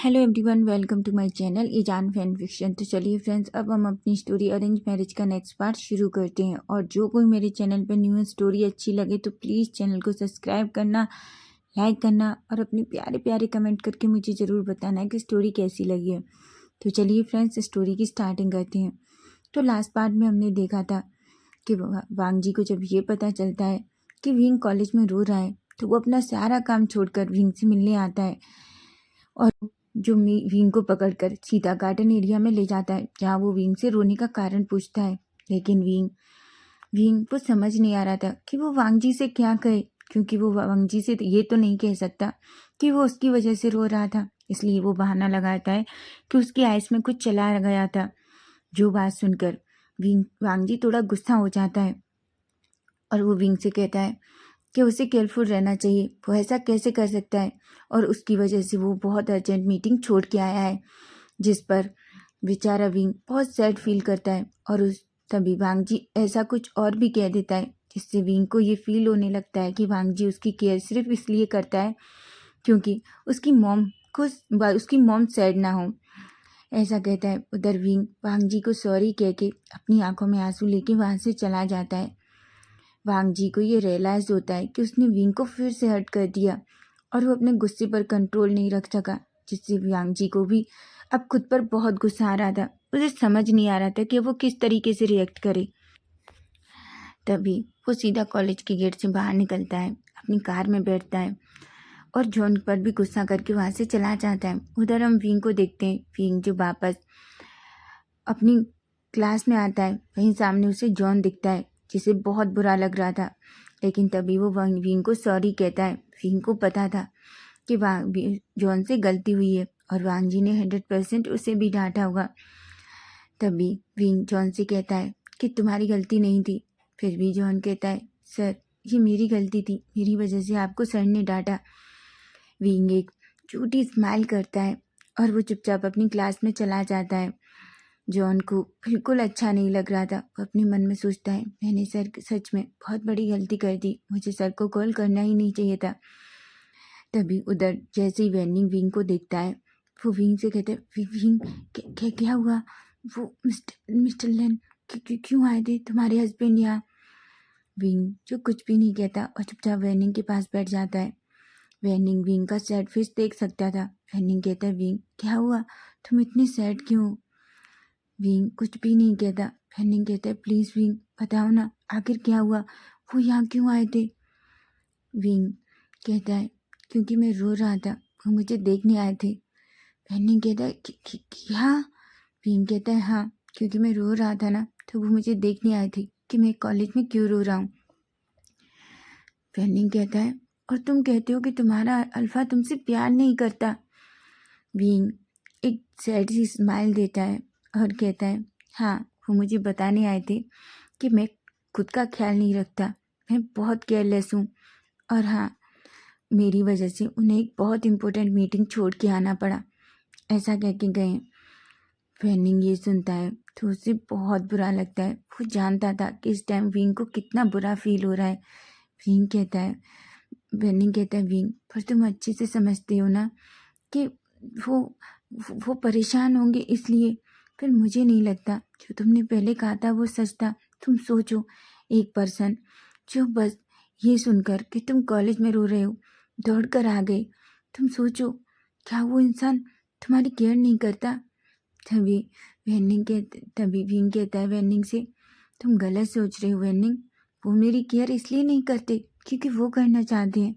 Hello everyone, welcome to my channel ईजान fan fiction. तो चलिए फ्रेंड्स, अब हम अपनी स्टोरी अरेंज मैरिज का नेक्स्ट पार्ट शुरू करते हैं। और जो कोई मेरे चैनल पर न्यू स्टोरी अच्छी लगे तो प्लीज़ चैनल को सब्सक्राइब करना, लाइक करना और अपने प्यारे प्यारे कमेंट करके मुझे ज़रूर बताना है कि स्टोरी कैसी लगी है। तो चलिए फ्रेंड्स, स्टोरी की स्टार्टिंग करते हैं। तो लास्ट पार्ट में हमने देखा था कि वांग जी को जब ये पता चलता है कि विंग कॉलेज में रो रहा है तो वो अपना सारा काम छोड़कर विंग से मिलने आता है और जो विंग को पकड़कर सीधा गार्डन एरिया में ले जाता है, जहाँ वो विंग से रोने का कारण पूछता है। लेकिन विंग विंग को समझ नहीं आ रहा था कि वो वांग जी से क्या कहे, क्योंकि वो वांग जी से ये तो नहीं कह सकता कि वो उसकी वजह से रो रहा था। इसलिए वो बहाना लगाता है कि उसकी आइस में कुछ चला गया था। जो बात सुनकर वांग जी थोड़ा गुस्सा हो जाता है और वो विंग से कहता है कि उसे केयरफुल रहना चाहिए, वो ऐसा कैसे कर सकता है, और उसकी वजह से वो बहुत अर्जेंट मीटिंग छोड़ के आया है। जिस पर बेचारा विंग बहुत सैड फील करता है और उस तभी वांग जी ऐसा कुछ और भी कह देता है, जिससे विंग को ये फील होने लगता है कि वांग जी उसकी केयर सिर्फ इसलिए करता है क्योंकि उसकी मॉम सैड ना हो, ऐसा कहता है। उधर विंग वांग जी को सॉरी कह के अपनी आंखों में आंसू लेके वहाँ से चला जाता है। वांग जी को ये रियलाइज होता है कि उसने विंग को फिर से हर्ट कर दिया और वो अपने गुस्से पर कंट्रोल नहीं रख सका, जिससे वांग जी को भी अब खुद पर बहुत गुस्सा आ रहा था। उसे समझ नहीं आ रहा था कि वो किस तरीके से रिएक्ट करे। तभी वो सीधा कॉलेज के गेट से बाहर निकलता है, अपनी कार में बैठता है और जॉन पर भी गुस्सा करके वहाँ से चला जाता है। उधर हम विंग को देखते हैं। विंग जो वापस अपनी क्लास में आता है, वहीं सामने उसे जॉन दिखता है, जिसे बहुत बुरा लग रहा था। लेकिन तभी वो विंग को सॉरी कहता है। विंग को पता था कि जॉन से गलती हुई है और वांग जी ने 100% उसे भी डांटा होगा। तभी विंग जॉन से कहता है कि तुम्हारी गलती नहीं थी। फिर भी जॉन कहता है, सर ये मेरी गलती थी, मेरी वजह से आपको सर ने डांटा। विंग एक झूठी स्माइल करता है और वो चुपचाप अपनी क्लास में चला जाता है। जॉन को बिल्कुल अच्छा नहीं लग रहा था। वो अपने मन में सोचता है, मैंने सर सच में बहुत बड़ी गलती कर दी, मुझे सर को कॉल करना ही नहीं चाहिए था। तभी उधर जैसे ही वेनिंग विंग को देखता है, वो विंग से कहता है, विंग क्या हुआ? वो मिस्टर लेन क्यों आए थे तुम्हारे हस्बैंड यहाँ? विंग जो कुछ भी नहीं कहता और चुपचाप वेनिंग के पास बैठ जाता है। वेनिंग विंग का सैड फेस देख सकता था। वेनिंग कहता है, विंग क्या हुआ, तुम इतनी सैड क्यों हो? विंग कुछ भी नहीं कहता। वेनिंग कहता है, प्लीज विंग बताओ ना, आखिर क्या हुआ, वो यहाँ क्यों आए थे? विंग कहता है, क्योंकि मैं रो रहा था, वो मुझे देखने आए थे। वेनिंग कहता है, क्या? विंग कहता है, हाँ, क्योंकि मैं रो रहा था ना, तो वो मुझे देखने आए थे कि मैं कॉलेज में क्यों रो रहा हूँ। वेनिंग कहता है, और तुम कहते हो कि तुम्हारा अल्फा तुमसे प्यार नहीं करता। विंग एक सैड सी स्माइल देता है और कहता है, हाँ, वो मुझे बताने आए थे कि मैं खुद का ख्याल नहीं रखता, मैं बहुत केयरलेस हूँ, और हाँ, मेरी वजह से उन्हें एक बहुत इम्पोर्टेंट मीटिंग छोड़ के आना पड़ा, ऐसा कह के गए। वेनिंग ये सुनता है तो उसे बहुत बुरा लगता है। वो जानता था कि इस टाइम विंग को कितना बुरा फील हो रहा है। विंग कहता है वेनिंग कहता है, विंग पर तुम अच्छे से समझते हो ना कि वो वो परेशान होंगे, इसलिए फिर मुझे नहीं लगता जो तुमने पहले कहा था वो सच था। तुम सोचो, एक पर्सन जो बस ये सुनकर कि तुम कॉलेज में रो रहे हो दौड़ कर आ गए, तुम सोचो क्या वो इंसान तुम्हारी केयर नहीं करता? तभी तभी विंग कहता है वेनिंग से, तुम गलत सोच रहे हो वेनिंग, वो मेरी केयर इसलिए नहीं करते क्योंकि वो करना चाहते हैं,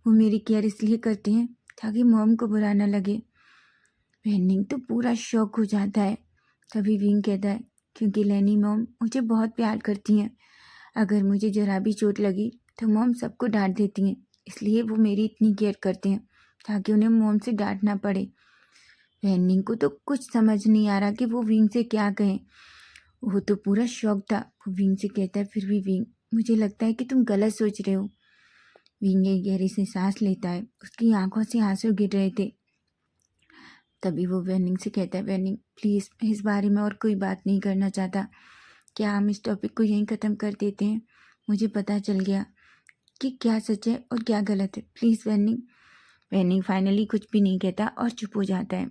वो मेरी केयर इसलिए करते हैं ताकि मॉम को बुरा ना लगे। वेनिंग तो पूरा शॉक हो जाता है। तभी विंग कहता है, क्योंकि लेनी मॉम मुझे बहुत प्यार करती हैं, अगर मुझे जरा भी चोट लगी तो मॉम सबको डांट देती हैं, इसलिए वो मेरी इतनी केयर करते हैं ताकि उन्हें मॉम से डांटना पड़े। वेनिंग को तो कुछ समझ नहीं आ रहा कि वो विंग से क्या कहें। वो तो पूरा शॉक था। वो विंग से कहता है, फिर भी विंग मुझे लगता है कि तुम गलत सोच रहे हो। विंग एक गहरी से सांस लेता है, उसकी आंखों से आंसू गिर रहे थे। तभी वो वेनिंग से कहता है, वेनिंग प्लीज़, मैं इस बारे में और कोई बात नहीं करना चाहता, क्या हम इस टॉपिक को यहीं ख़त्म कर देते हैं? मुझे पता चल गया कि क्या सच है और क्या गलत है, प्लीज़ वेनिंग। वैनी फाइनली कुछ भी नहीं कहता और चुप हो जाता है।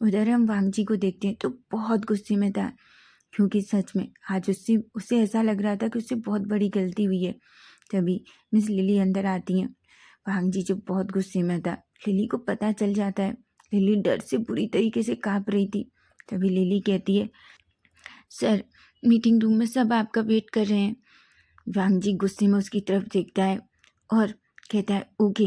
उधर हम वांग जी को देखते हैं तो बहुत गुस्से में था, क्योंकि सच में आज उससे उसे ऐसा लग रहा था कि उससे बहुत बड़ी गलती हुई है। तभी मिस लिली अंदर आती हैं। वांग जी जो बहुत गुस्से में था, लिली को पता चल जाता है। लिली डर से बुरी तरीके से काँप रही थी। तभी लिली कहती है, सर मीटिंग रूम में सब आपका वेट कर रहे हैं। वांग जी गुस्से में उसकी तरफ देखता है और कहता है, ओके।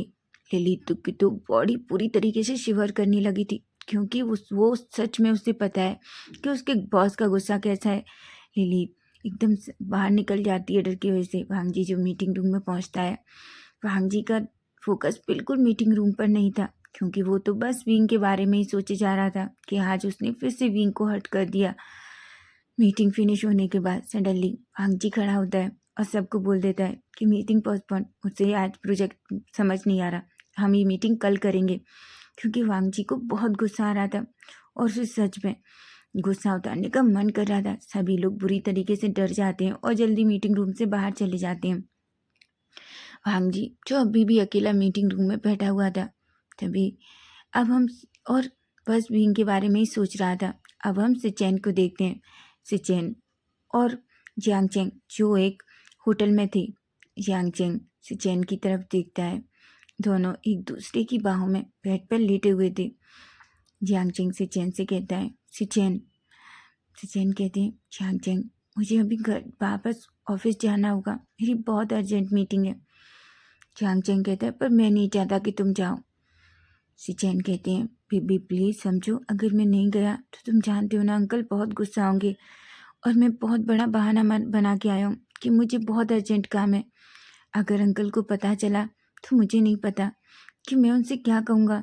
लिली की तो बॉडी पूरी तरीके से शिवर करने लगी थी, क्योंकि वो सच में उसे पता है कि उसके बॉस का गुस्सा कैसा है। लिली एकदम से बाहर निकल जाती है डर की वजह से। वांग जी जो मीटिंग रूम में पहुंचता है, वांग जी का फोकस बिल्कुल मीटिंग रूम पर नहीं था, क्योंकि वो तो बस विंग के बारे में ही सोचे जा रहा था कि आज उसने फिर से विंग को हर्ट कर दिया। मीटिंग फिनिश होने के बाद सडनली वांग जी खड़ा होता है और सबको बोल देता है कि मीटिंग पोस्टपोन, मुझे आज प्रोजेक्ट समझ नहीं आ रहा, हम ये मीटिंग कल करेंगे। क्योंकि वांग जी को बहुत गुस्सा आ रहा था और फिर सच में गुस्सा उतारने का मन कर रहा था। सभी लोग बुरी तरीके से डर जाते हैं और जल्दी मीटिंग रूम से बाहर चले जाते हैं। वांग जी जो अभी भी अकेला मीटिंग रूम में बैठा हुआ था, तभी अब हम और बस विंग के बारे में ही सोच रहा था। अब हम सिचेन को देखते हैं। सिचेन और जियांग चेंग जो एक होटल में थे। जियांग चेंग सिचेन की तरफ देखता है। दोनों एक दूसरे की बाहों में बेड पर लेटे हुए थे। जियांग चेंग सिचेन से कहता है, सिचेन। सिचेन कहते हैं, जियांग चेंग मुझे अभी घर वापस ऑफिस जाना होगा, मेरी बहुत अर्जेंट मीटिंग है। जियांग चेंग कहता है, पर मैं नहीं चाहता कि तुम जाओ। सिचेन कहते हैं, बेबी प्लीज़ समझो, अगर मैं नहीं गया तो तुम जानते हो ना अंकल बहुत गुस्सा होंगे, और मैं बहुत बड़ा बहाना बना के आया हूँ कि मुझे बहुत अर्जेंट काम है। अगर अंकल को पता चला तो मुझे नहीं पता कि मैं उनसे क्या कहूँगा।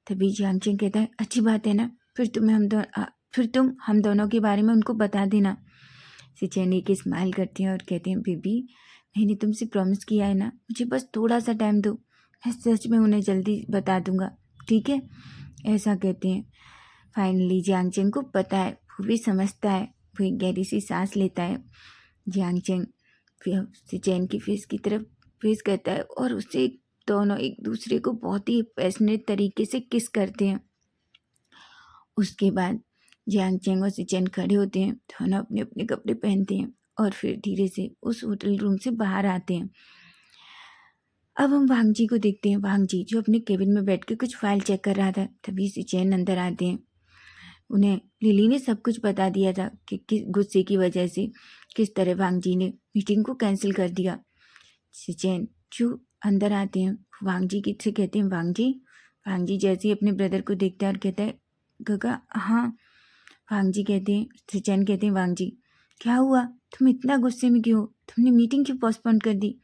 तभी जियांग चेंग कहता है, अच्छी बात है ना, फिर तुम हम दोनों के बारे में उनको बता देना। सिचेन एक स्माइल करते हैं और कहते हैं, बेबी मैंने तुमसे प्रॉमिस किया है ना, मुझे बस थोड़ा सा टाइम दो, मैं सच में उन्हें जल्दी बता दूंगा, ठीक है। ऐसा कहते हैं। फाइनली जियांग चेंग को पता है, वो भी समझता है। वो एक गहरी सी सांस लेता है। जियांग चेंग फिर सिचेन की फेस की तरफ फेस करता है और उससे दोनों एक दूसरे को बहुत ही पैशनेट तरीके से किस करते हैं। उसके बाद जियांग चेंग और सिचेन खड़े होते हैं। दोनों अपने अपने कपड़े पहनते हैं और फिर धीरे से उस होटल रूम से बाहर आते हैं। अब हम वांग जी को देखते हैं। वांग जी जो अपने केबिन में बैठ के कुछ फाइल चेक कर रहा था, तभी सिचेन अंदर आते हैं। उन्हें लिली ने सब कुछ बता दिया था कि किस गुस्से की वजह से किस तरह वांग जी ने मीटिंग को कैंसिल कर दिया। सिचेन जो अंदर आते हैं, वांग जी से कहते हैं, वांग जी। वांग जी जैसे ही अपने ब्रदर को देखता है और कहता है, गगा हाँ। वांग जी कहते हैं, सिचेन कहते हैं, वांग जी क्या हुआ, तुम इतना गुस्से में क्यों हो, तुमने मीटिंग क्यों पोस्टपोन कर दी।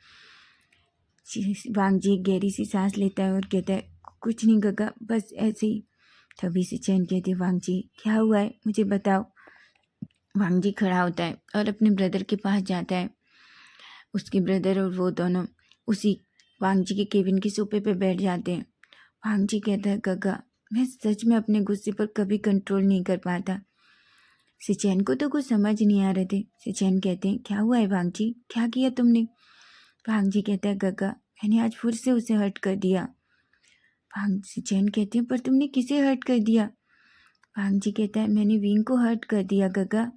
वांग जी गहरी सी सांस लेता है और कहता है, कुछ नहीं गगा, बस ऐसे ही। तभी सिचेन कहते हैं, वांग जी क्या हुआ है, मुझे बताओ। वांग जी खड़ा होता है और अपने ब्रदर के पास जाता है। उसके ब्रदर और वो दोनों उसी वांग जी के केबिन के सोफे पे बैठ जाते हैं। वांग जी कहता है, गगा मैं सच में अपने गुस्से पर कभी कंट्रोल नहीं कर पाता। सिचेन को तो कुछ समझ नहीं आ रहे थे। सिचेन कहते हैं, क्या हुआ है वांग जी, क्या किया तुमने। वांग जी कहता है, गगा मैंने आज फिर से उसे हर्ट कर दिया। वांग सिचेन कहते हैं, पर तुमने किसे हर्ट कर दिया। वांग जी कहता है, मैंने विंग को हर्ट कर दिया गगा,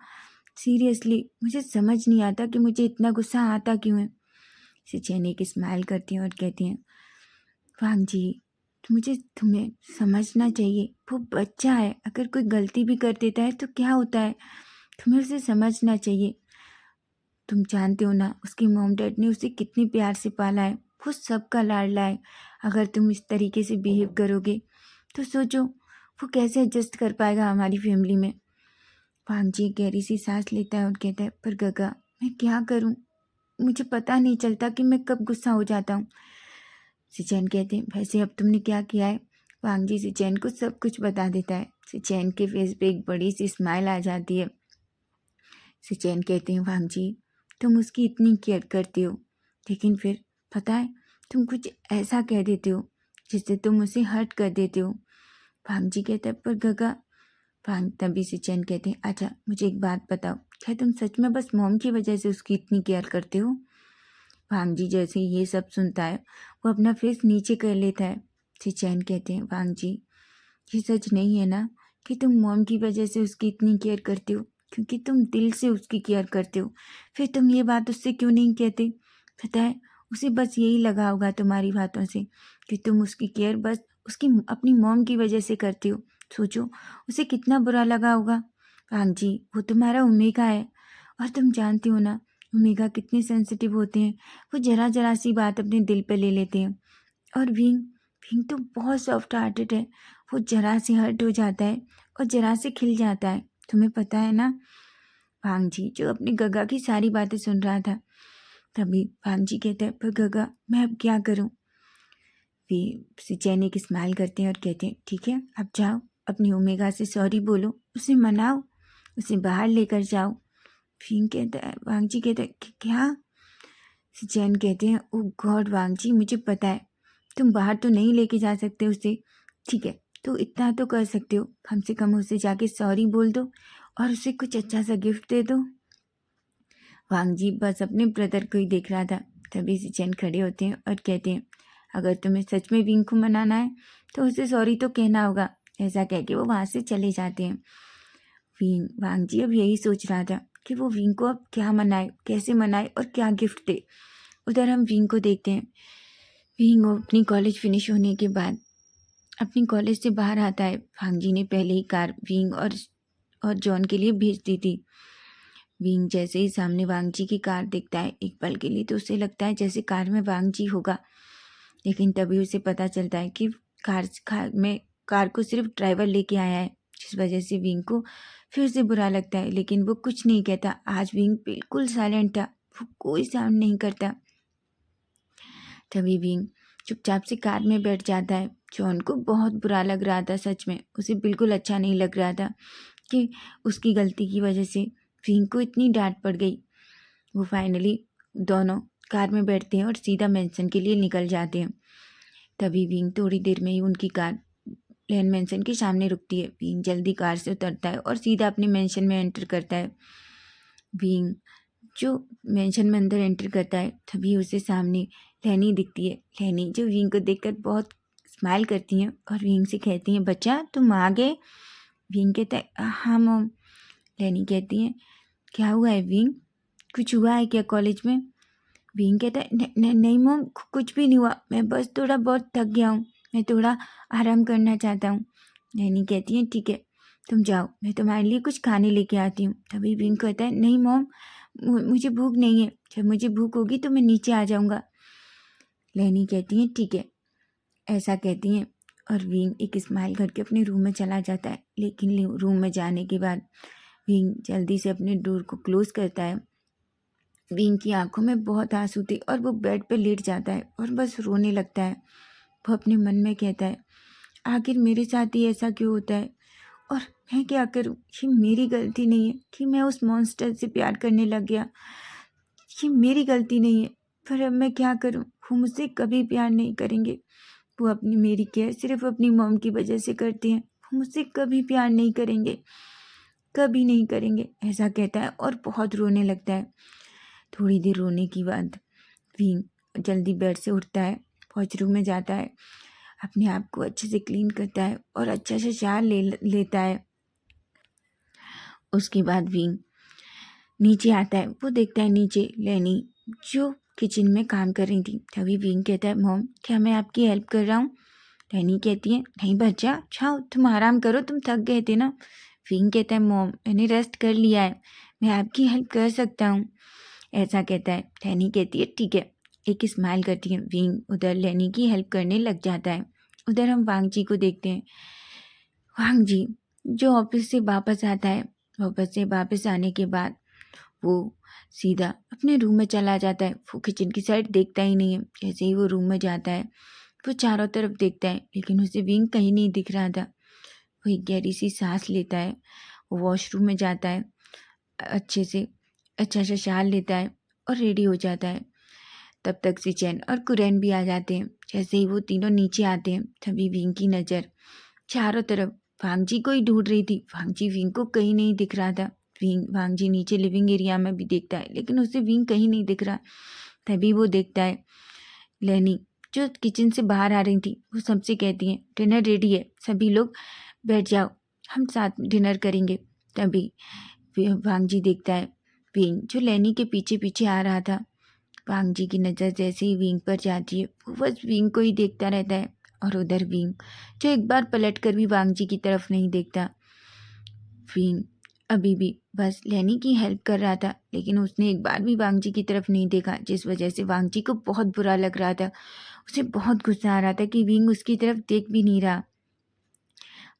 सीरियसली मुझे समझ नहीं आता कि मुझे इतना गुस्सा आता क्यों है। सिचेन एक स्माइल करती हैं और कहती हैं, वांग जी मुझे तुम्हें समझना चाहिए, वो बच्चा है, अगर कोई गलती भी कर देता है तो क्या होता है, तुम्हें उसे समझना चाहिए। तुम जानते हो ना उसके मॉम डैड ने उसे कितने प्यार से पाला है, वो सबका लाडला है। अगर तुम इस तरीके से बिहेव करोगे तो सोचो वो कैसे एडजस्ट कर पाएगा हमारी फैमिली में। वांग जी गहरी सी सांस लेता है और कहता है, पर गगा मैं क्या करूं, मुझे पता नहीं चलता कि मैं कब गुस्सा हो जाता हूँ। सिचेन कहते हैं, वैसे अब तुमने क्या किया है। वांग जी सिचेन को सब कुछ बता देता है। सिचेन के फेस पे एक बड़ी सी स्माइल आ जाती है। सिचेन कहते हैं, वांग जी तुम उसकी इतनी केयर करते हो, लेकिन फिर पता है तुम कुछ ऐसा कह देते हो जिससे तुम उसे हर्ट कर देते हो। वांग जी कहता है, पर गगा। वांग तभी सिचेन कहते हैं, अच्छा मुझे एक बात बताओ, क्या तुम सच में बस मॉम की वजह से उसकी इतनी केयर करते हो। वांग जी जैसे ये सब सुनता है वो अपना फेस नीचे कर लेता है सिचैन कहते हैं, वांग जी ये सच नहीं है ना कि तुम मॉम की वजह से उसकी इतनी केयर करते हो, क्योंकि तुम दिल से उसकी केयर करते हो, फिर तुम ये बात उससे क्यों नहीं कहते? पता है उसे बस यही लगा होगा तुम्हारी बातों से कि तुम उसकी केयर बस उसकी अपनी मॉम की वजह से करते हो। सोचो उसे कितना बुरा लगा होगा। वांग जी वो तुम्हारा ओमेगा है, और तुम जानती हो ना ओमेगा कितने सेंसिटिव होते हैं, वो जरा जरा सी बात अपने दिल पे ले लेते हैं। और विंग विंग तो बहुत सॉफ्ट हार्टेड है, वो जरा से हर्ट हो जाता है और जरा से खिल जाता है, तुम्हें पता है ना। भांग जी जो अपनी गगा की सारी बातें सुन रहा था, तभी भांग जी कहते हैं, पर गगा मैं अब क्या करूं? वे सिचैन एक स्माइल करते हैं और कहते हैं, ठीक है अब जाओ अपनी ओमेगा से सॉरी बोलो, उसे मनाओ, उसे बाहर लेकर जाओ। विंग कहता है, वांग जी कहते हैं, क्या? सिचैन कहते हैं, ओ गॉड वांग जी मुझे पता है तुम बाहर तो नहीं लेके जा सकते उसे, ठीक है तो इतना तो कर सकते हो, कम से कम उसे जाके सॉरी बोल दो और उसे कुछ अच्छा सा गिफ्ट दे दो। वांग जी बस अपने ब्रदर को ही देख रहा था, तभी सिचैन खड़े होते हैं और कहते हैं, अगर तुम्हें सच में विंग को मनाना है तो उसे सॉरी तो कहना होगा। ऐसा कह के वो वहाँ से चले जाते हैं। वांग जी अब यही सोच रहा था कि वो विंग को अब क्या मनाए, कैसे मनाए और क्या गिफ्ट दे। उधर हम विंग को देखते हैं। विंग अपनी कॉलेज फिनिश होने के बाद अपनी कॉलेज से बाहर आता है। वांग जी ने पहले ही कार विंग और जॉन के लिए भेज दी थी। विंग जैसे ही सामने वांग जी की कार देखता है एक पल के लिए तो उसे लगता है जैसे कार में वांग जी होगा, लेकिन तभी उसे पता चलता है कि कार को सिर्फ ड्राइवर लेके आया है, जिस वजह से विंग को फिर से बुरा लगता है, लेकिन वो कुछ नहीं कहता। आज विंग बिल्कुल साइलेंट था, वो कोई साउंड नहीं करता। तभी विंग चुपचाप से कार में बैठ जाता है। जॉन को बहुत बुरा लग रहा था, सच में उसे बिल्कुल अच्छा नहीं लग रहा था कि उसकी गलती की वजह से विंग को इतनी डांट पड़ गई। वो फाइनली दोनों कार में बैठते हैं और सीधा मेंशन के लिए निकल जाते हैं। तभी विंग थोड़ी देर में ही उनकी कार लेन मेंशन के सामने रुकती है। विंग जल्दी कार से उतरता है और सीधा अपने मेंशन में एंटर करता है। विंग जो मेंशन में अंदर एंटर करता है तभी उसे सामने लेनी दिखती है। लेनी जो विंग को देखकर बहुत स्माइल करती हैं और विंग से कहती हैं, बच्चा तुम आ गए? विंग कहता है, हाँ मॉम। लेनी कहती हैं, क्या हुआ है विंग, कुछ हुआ है क्या कॉलेज में? विंग कहता है, नहीं मॉम कुछ भी नहीं हुआ, मैं बस थोड़ा बहुत थक गया हूँ, मैं थोड़ा आराम करना चाहता हूँ। लेनी कहती है, ठीक है तुम जाओ, मैं तुम्हारे लिए कुछ खाने लेके आती हूँ। तभी विंग कहता है, नहीं मॉम मुझे भूख नहीं है, जब मुझे भूख होगी तो मैं नीचे आ जाऊँगा। लेनी कहती है, ठीक है। ऐसा कहती हैं और विंग एक स्माइल करके अपने रूम में चला जाता है। लेकिन रूम में जाने के बाद विंग जल्दी से अपने डोर को क्लोज करता है। विंग की आंखों में बहुत आंसू थे और वो बेड पर लेट जाता है और बस रोने लगता है। वो अपने मन में कहता है, आखिर मेरे साथ ही ऐसा क्यों होता है और मैं क्या करूं? ये मेरी गलती नहीं है कि मैं उस मॉन्स्टर से प्यार करने लग गया, ये मेरी गलती नहीं है, पर अब मैं क्या करूं? वो मुझसे कभी प्यार नहीं करेंगे। वो अपनी मेरी केयर सिर्फ अपनी मॉम की वजह से करते हैं, वो मुझसे कभी प्यार नहीं करेंगे, कभी नहीं करेंगे। ऐसा कहता है और बहुत रोने लगता है। थोड़ी देर रोने के बाद विंग जल्दी बेड से उठता है, वॉशरूम में जाता है, अपने आप को अच्छे से क्लीन करता है और अच्छा से शावर लेता है। उसके बाद विंग नीचे आता है। वो देखता है नीचे लेनी जो किचन में काम कर रही थी। तभी विंग कहता है, मॉम क्या मैं आपकी हेल्प कर रहा हूँ? लेनी कहती है, नहीं बच्चा जाओ तुम आराम करो, तुम थक गए थे ना। विंग कहता है, मॉम मैंने रेस्ट कर लिया है, मैं आपकी हेल्प कर सकता हूँ। ऐसा कहता है। लेनी कहती है, ठीक है। एक स्माइल करती है। विंग उधर लेनी की हेल्प करने लग जाता है। उधर हम वांग जी को देखते हैं। वांग जी जो ऑफिस से वापस आता है, ऑफिस से वापस आने के बाद वो सीधा अपने रूम में चला जाता है। वो किचन की साइड देखता ही नहीं है। जैसे ही वो रूम में जाता है वो चारों तरफ देखता है, लेकिन उसे विंग कहीं नहीं दिख रहा था। वो एक गहरी सी सांस लेता है, वो वॉशरूम में जाता है, अच्छे से अच्छा सा शाल लेता है और रेडी हो जाता है। तब तक सिचैन और कुरैन भी आ जाते हैं। जैसे ही वो तीनों नीचे आते हैं तभी विंग की नज़र चारों तरफ वांग जी को ही ढूंढ रही थी। वांग जी विंग को कहीं नहीं दिख रहा था। वांग जी नीचे लिविंग एरिया में भी देखता है, लेकिन उसे विंग कहीं नहीं दिख रहा। तभी वो देखता है लेनी जो किचन से बाहर आ रही थी वो सबसे कहती हैं डिनर रेडी है, सभी लोग बैठ जाओ, हम साथ में डिनर करेंगे। तभी वांग जी देखता है विंग जो लेनी के पीछे पीछे आ रहा था। वांग जी की नज़र जैसे ही विंग पर जाती है वो बस विंग को ही देखता रहता है, और उधर विंग जो एक बार पलट कर भी वांग जी की तरफ नहीं देखता। विंग अभी भी बस लेनी की हेल्प कर रहा था, लेकिन उसने एक बार भी वांग जी की तरफ नहीं देखा, जिस वजह से वांग जी को बहुत बुरा लग रहा था। उसे बहुत गुस्सा आ रहा था कि विंग उसकी तरफ देख भी नहीं रहा।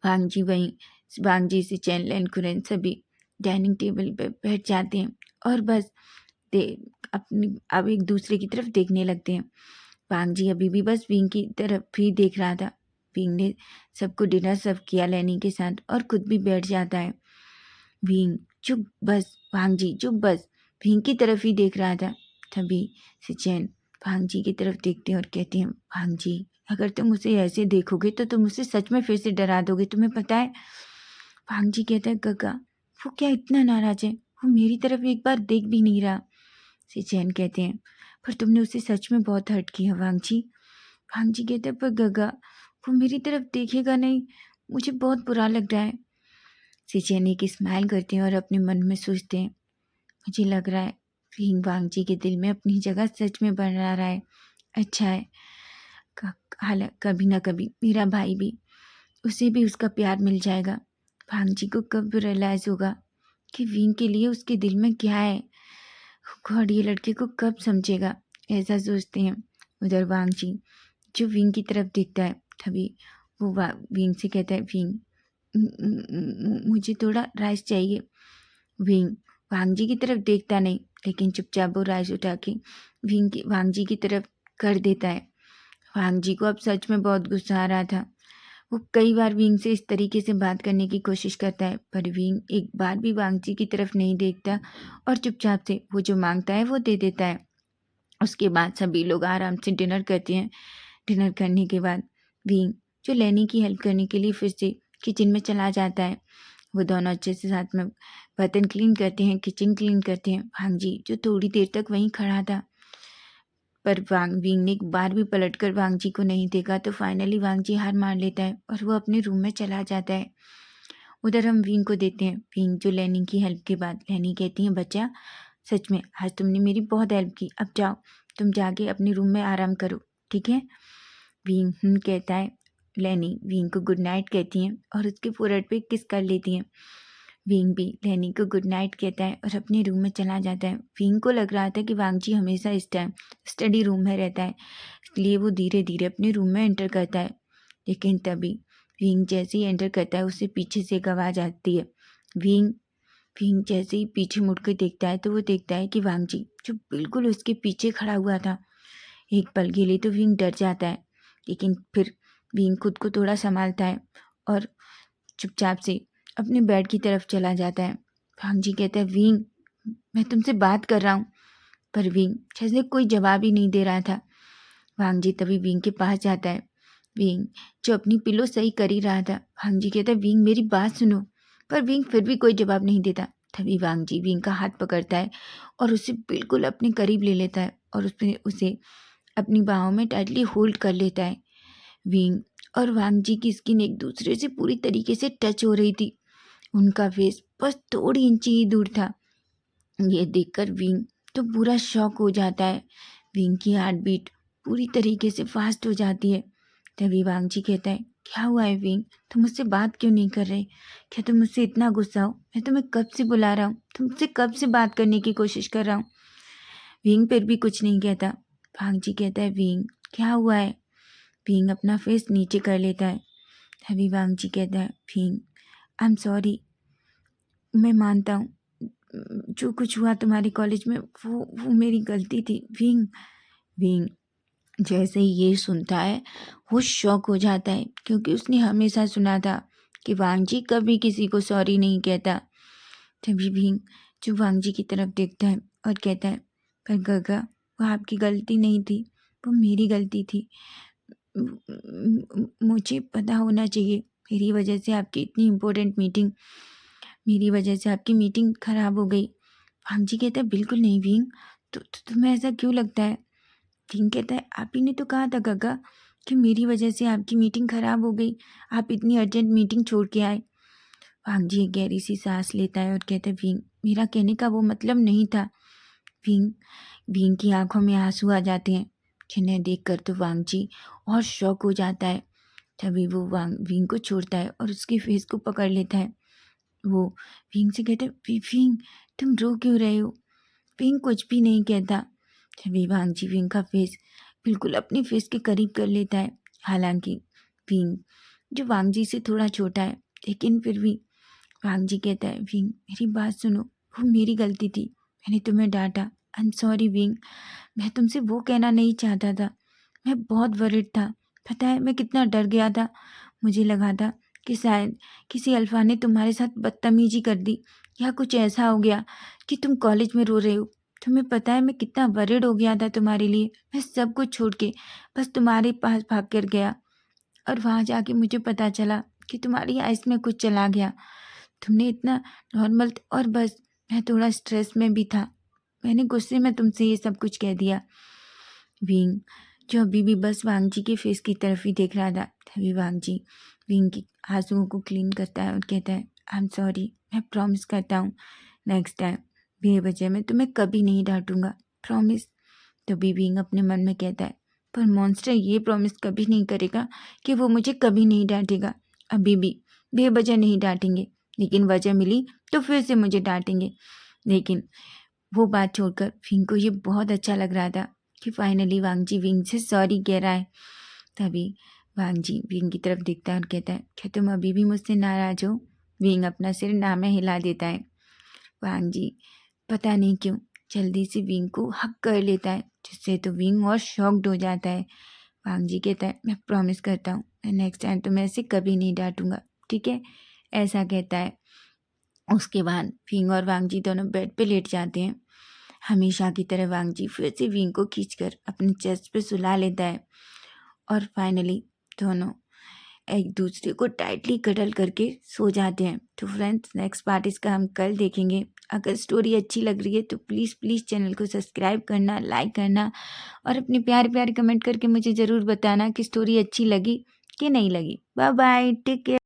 वांग जी से चैन लैन कुरेन सभी डाइनिंग टेबल पे बैठ जाते हैं और बस दे अपनी अब एक दूसरे की तरफ देखने लगते हैं। वांग जी अभी भी बस विंग की तरफ ही देख रहा था। विंग ने सबको डिनर सर्व किया लेनी के साथ और खुद भी बैठ जाता है। विंग चुप बस, वांग जी चुप बस, विंग की तरफ ही देख रहा था। तभी सिचैन वांग जी की तरफ देखते हैं और कहते हैं वांग जी अगर तुम उसे ऐसे देखोगे तो तुम उसे सच में फिर से डरा दोगे, तुम्हें पता है। वांग जी कहता है गगा वो क्या इतना नाराज है, वो मेरी तरफ एक बार देख भी नहीं रहा। सिचैन कहते हैं पर तुमने उसे सच में बहुत हर्ट किया वांग जी। वांग जी कहते हैं पर गगा वो मेरी तरफ देखेगा नहीं, मुझे बहुत बुरा लग रहा है। सिचैन एक स्माइल करते हैं और अपने मन में सोचते हैं मुझे लग रहा है विंग वांग जी के दिल में अपनी जगह सच में बना रहा है। अच्छा है, हालांकि कभी ना कभी मेरा भाई भी, उसे भी उसका प्यार मिल जाएगा। वांग जी को कब रियलाइज़ होगा कि विंग के लिए उसके दिल में क्या है। गॉड ये लड़के को कब समझेगा, ऐसा सोचते हैं। उधर वांग जी जो विंग की तरफ देखता है, तभी वो विंग से कहता है विंग मुझे थोड़ा राइस चाहिए। विंग वांग जी की तरफ देखता नहीं, लेकिन चुपचाप वो राइस उठा के वांग जी की तरफ कर देता है। वांग जी को अब सच में बहुत गुस्सा आ रहा था। वो कई बार विंग से इस तरीके से बात करने की कोशिश करता है, पर विंग एक बार भी वांग जी की तरफ नहीं देखता और चुपचाप से वो जो मांगता है वो दे देता है। उसके बाद सभी लोग आराम से डिनर करते हैं। डिनर करने के बाद विंग जो लेनी की हेल्प करने के लिए फिर से किचन में चला जाता है। वो दोनों अच्छे से साथ में बर्तन क्लीन करते हैं, किचन क्लीन करते हैं। वांग जी जो थोड़ी देर तक वहीं खड़ा था, पर विंग ने एक बार भी पलटकर वांग जी को नहीं देखा, तो फाइनली वांग जी हार मान लेता है और वो अपने रूम में चला जाता है। उधर हम विंग को देते हैं। विंग जो लेनी की हेल्प के बाद लेनी कहती है बच्चा सच में आज तुमने मेरी बहुत हेल्प की, अब जाओ तुम जाके अपने रूम में आराम करो, ठीक है। विंग कहता है। लेनी विंग को गुड नाइट कहती हैं और उसके फोrehead पे किस कर लेती हैं। विंग भी लेनी को गुड नाइट कहता है और अपने रूम में चला जाता है। विंग को लग रहा था कि वांग जी हमेशा इस टाइम स्टडी रूम में रहता है, इसलिए वो धीरे धीरे अपने रूम में एंटर करता है। लेकिन तभी विंग जैसे ही एंटर करता है उसे पीछे से एक आवाज़ आती है। विंग विंग जैसे ही पीछे मुड़कर देखता है तो वो देखता है कि वांग जी जो बिल्कुल उसके पीछे खड़ा हुआ था। एक पल के लिए तो विंग डर जाता है, लेकिन फिर विंग खुद को थोड़ा संभालता है और चुपचाप से अपने बेड की तरफ चला जाता है। वांग जी कहता है विंग मैं तुमसे बात कर रहा हूँ, पर विंग जैसे कोई जवाब ही नहीं दे रहा था। वांग जी तभी विंग के पास जाता है। विंग जो अपनी पिलो सही कर ही रहा था। वांग जी कहता है विंग मेरी बात सुनो, पर विंग फिर भी कोई जवाब नहीं देता। तभी वांग जी विंग का हाथ पकड़ता है और उसे बिल्कुल अपने करीब ले लेता है और उसमें उसे अपनी बाहों में टाइटली होल्ड कर लेता है। विंग और वांग जी की स्किन एक दूसरे से पूरी तरीके से टच हो रही थी। उनका फेस बस थोड़ी इंची ही दूर था। ये देखकर विंग तो पूरा शॉक हो जाता है। विंग की हार्ट बीट पूरी तरीके से फास्ट हो जाती है। तभी वांग जी कहता है क्या हुआ है विंग, तुम मुझसे बात क्यों नहीं कर रहे, क्या तुम मुझसे इतना गुस्सा हो, मैं तुम्हें कब से बुला रहा हूँ, तुमसे कब से बात करने की कोशिश कर रहा हूँ। विंग फिर भी कुछ नहीं कहता। वांग जी कहता है विंग क्या हुआ है। विंग अपना फेस नीचे कर लेता है। तभी वांग जी कहता है विंग आई एम सॉरी, मैं मानता हूँ जो कुछ हुआ तुम्हारे कॉलेज में वो मेरी गलती थी। विंग विंग जैसे ही ये सुनता है वो शॉक हो जाता है, क्योंकि उसने हमेशा सुना था कि वांग जी कभी किसी को सॉरी नहीं कहता। तभी विंग जो वांग जी की तरफ देखता है और कहता है पर गगा वो आपकी गलती नहीं थी, वो मेरी गलती थी। मुझे पता होना चाहिए, मेरी वजह से आपकी इतनी इम्पोर्टेंट मीटिंग, मेरी वजह से आपकी मीटिंग ख़राब हो गई। वांग जी कहता है बिल्कुल नहीं विंग, तो तुम्हें ऐसा क्यों लगता है। विंग कहता है, आप ही ने तो कहा था काका कि मेरी वजह से आपकी मीटिंग खराब हो गई, आप इतनी अर्जेंट मीटिंग छोड़ के आए। वांग जी एक गहरी सी सांस लेता है और कहता है, विंग मेरा कहने का वो मतलब नहीं था। विंग विंग की आंखों में आंसू आ जाते हैं, जिन्हें देखकर तो वांग जी और शॉक हो जाता है। तभी वो विंग को छोड़ता है और उसके फेस को पकड़ लेता है। वो विंग से कहता है, विंग तुम रो क्यों रहे हो?" विंग कुछ भी नहीं कहता। तभी वांग जी विंग का फेस बिल्कुल अपने फेस के करीब कर लेता है। हालांकि विंग जो वांग जी से थोड़ा छोटा है, लेकिन फिर भी वांग जी कहता है, विंग मेरी बात सुनो, वो मेरी गलती थी, मैंने तुम्हें डांटा। आई एम सॉरी विंग, मैं तुमसे वो कहना नहीं चाहता था, मैं बहुत वरिड था। पता है मैं कितना डर गया था, मुझे लगा था कि शायद किसी अल्फा ने तुम्हारे साथ बदतमीजी कर दी या कुछ ऐसा हो गया कि तुम कॉलेज में रो रहे हो। तुम्हें पता है मैं कितना वरिड हो गया था तुम्हारे लिए। मैं सब कुछ छोड़ के बस तुम्हारे पास भाग कर गया और वहाँ जाके मुझे पता चला कि तुम्हारी आइस में कुछ चला गया। तुमने इतना नॉर्मल और बस मैं थोड़ा स्ट्रेस में भी था, मैंने गुस्से में तुमसे ये सब कुछ कह दिया। विंग जो अभी भी बस वांग जी के फेस की तरफ ही देख रहा था, तभी वांग जी विंग की आंसुओं को क्लीन करता है और कहता है, आई एम सॉरी, मैं प्रॉमिस करता हूँ नेक्स्ट टाइम बेवजह मैं तुम्हें कभी नहीं डांटूंगा, प्रॉमिस। तभी विंग अपने मन में कहता है, पर मॉन्स्टर ये प्रॉमिस कभी नहीं करेगा कि वो मुझे कभी नहीं डांटेगा। अभी भी बेवजह नहीं डांटेंगे, लेकिन वजह मिली तो फिर से मुझे डांटेंगे। लेकिन वो बात छोड़कर विंग को ये बहुत अच्छा लग रहा था कि फाइनली वांग जी विंग से सॉरी कह रहा है। तभी वांग जी विंग की तरफ देखता है और कहता है, क्या तुम अभी भी मुझसे नाराज हो? विंग अपना सिर ना में हिला देता है। वांग जी पता नहीं क्यों जल्दी से विंग को हक कर लेता है, जिससे तो विंग और शॉक्ड हो जाता है। वांग जी कहता है, मैं प्रॉमिस करता हूँ मैं नेक्स्ट टाइम तुम्हें ऐसे कभी नहीं डांटूंगा, ठीक है? ऐसा कहता है। उसके बाद विंग और वांग जी दोनों बेड पे लेट जाते हैं। हमेशा की तरह वांग जी फिर से विंग को खींचकर अपने चेस्ट पे सुला लेता है और फाइनली दोनों एक दूसरे को टाइटली कडल करके सो जाते हैं। तो फ्रेंड्स नेक्स्ट पार्ट इसका हम कल देखेंगे। अगर स्टोरी अच्छी लग रही है तो प्लीज़ प्लीज़ चैनल को सब्सक्राइब करना, लाइक करना और अपने प्यारे प्यारे कमेंट करके मुझे ज़रूर बताना कि स्टोरी अच्छी लगी कि नहीं लगी। Bye bye, take care.